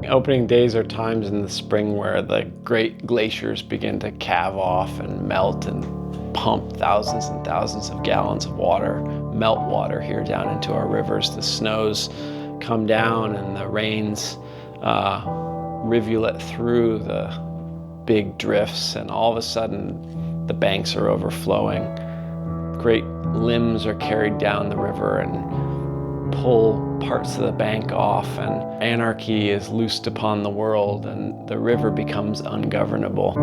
Opening days are times in the spring where the great glaciers begin to calve off and melt and pump thousands and thousands of gallons of water, melt water here down into our rivers. The snows come down and the rains rivulet through the big drifts, and all of a sudden the banks are overflowing. Great limbs are carried down the river and pull parts of the bank off, and anarchy is loosed upon the world, and the river becomes ungovernable.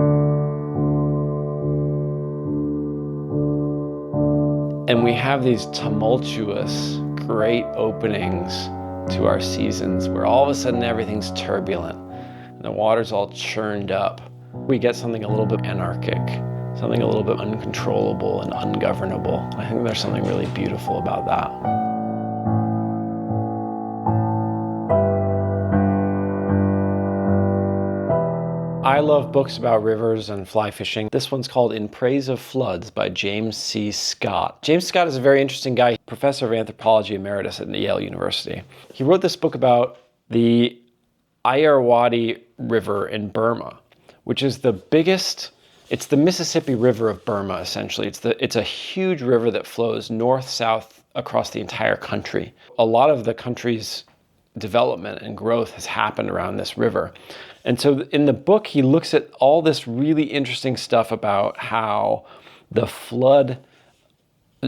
And we have these tumultuous, great openings to our seasons where all of a sudden everything's turbulent and the water's all churned up. We get something a little bit anarchic, something a little bit uncontrollable and ungovernable. I think there's something really beautiful about that. I love books about rivers and fly fishing. This one's called In Praise of Floods by James C. Scott. James Scott is a very interesting guy, professor of anthropology emeritus at Yale University. He wrote this book about the Irrawaddy River in Burma, which is the biggest, it's the Mississippi River of Burma, essentially. It's a huge river that flows north-south across the entire country. A lot of the country's development and growth has happened around this river. And so in the book, he looks at all this really interesting stuff about how the flood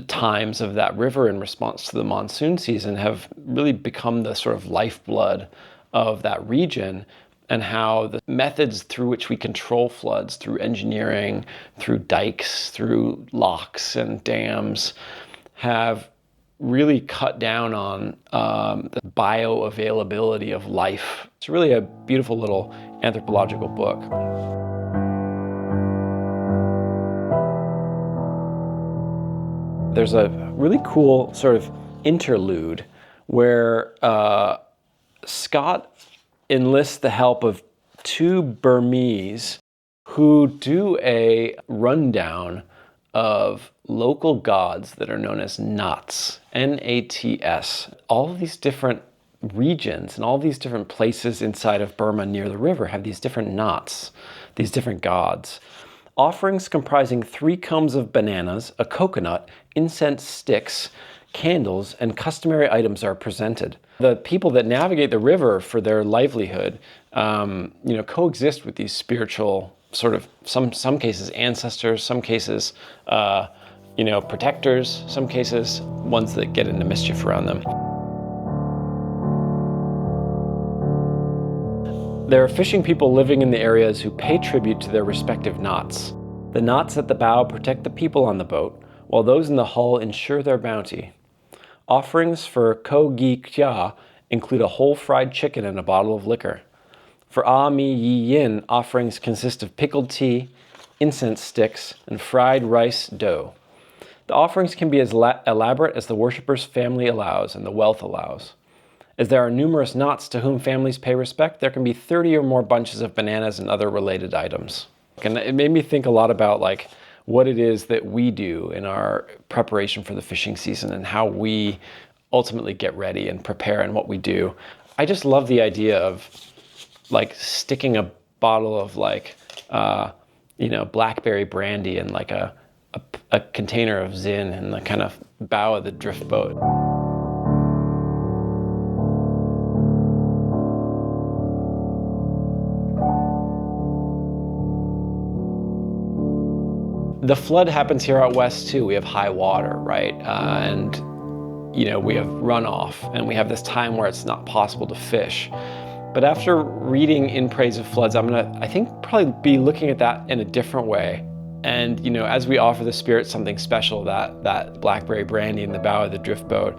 times of that river in response to the monsoon season have really become the sort of lifeblood of that region, and how the methods through which we control floods, through engineering, through dikes, through locks and dams, have really cut down on the bioavailability of life. It's really a beautiful little anthropological book. There's a really cool sort of interlude where Scott enlists the help of two Burmese who do a rundown of local gods that are known as Nats, N-A-T-S. All of these different regions and all these different places inside of Burma near the river have these different Nats, these different gods. Offerings comprising 3 combs of bananas, a coconut, incense sticks, candles, and customary items are presented. The people that navigate the river for their livelihood, coexist with these spiritual sort of, some cases ancestors, some cases, protectors, some cases ones that get into mischief around them. There are fishing people living in the areas who pay tribute to their respective Nats. The Nats at the bow protect the people on the boat, while those in the hull ensure their bounty. Offerings for Ko Gi Kya include a whole fried chicken and a bottle of liquor. For Ah Mi Yi Yin, offerings consist of pickled tea, incense sticks, and fried rice dough. The offerings can be as elaborate as the worshipper's family allows and the wealth allows. As there are numerous Nats to whom families pay respect, there can be 30 or more bunches of bananas and other related items. And it made me think a lot about what it is that we do in our preparation for the fishing season and how we ultimately get ready and prepare and what we do. I just love the idea of sticking a bottle of blackberry brandy in a container of Zin in the kind of bow of the drift boat. The flood happens here out west too. We have high water, right? And we have runoff, and we have this time where it's not possible to fish. But after reading In Praise of Floods, I'm gonna, I think, probably be looking at that in a different way. And as we offer the spirit something special, that blackberry brandy in the bow of the drift boat,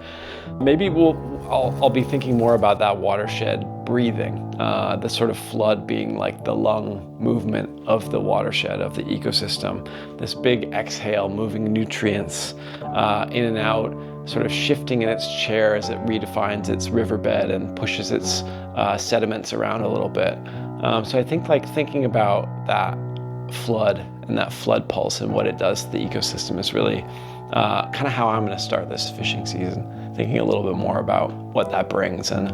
maybe I'll be thinking more about that watershed breathing, the sort of flood being like the lung movement of the watershed, of the ecosystem. This big exhale, moving nutrients in and out, sort of shifting in its chair as it redefines its riverbed and pushes its sediments around a little bit. So I think thinking about that flood and that flood pulse and what it does to the ecosystem is really kind of how I'm going to start this fishing season, thinking a little bit more about what that brings and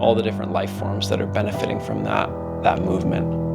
all the different life forms that are benefiting from that movement.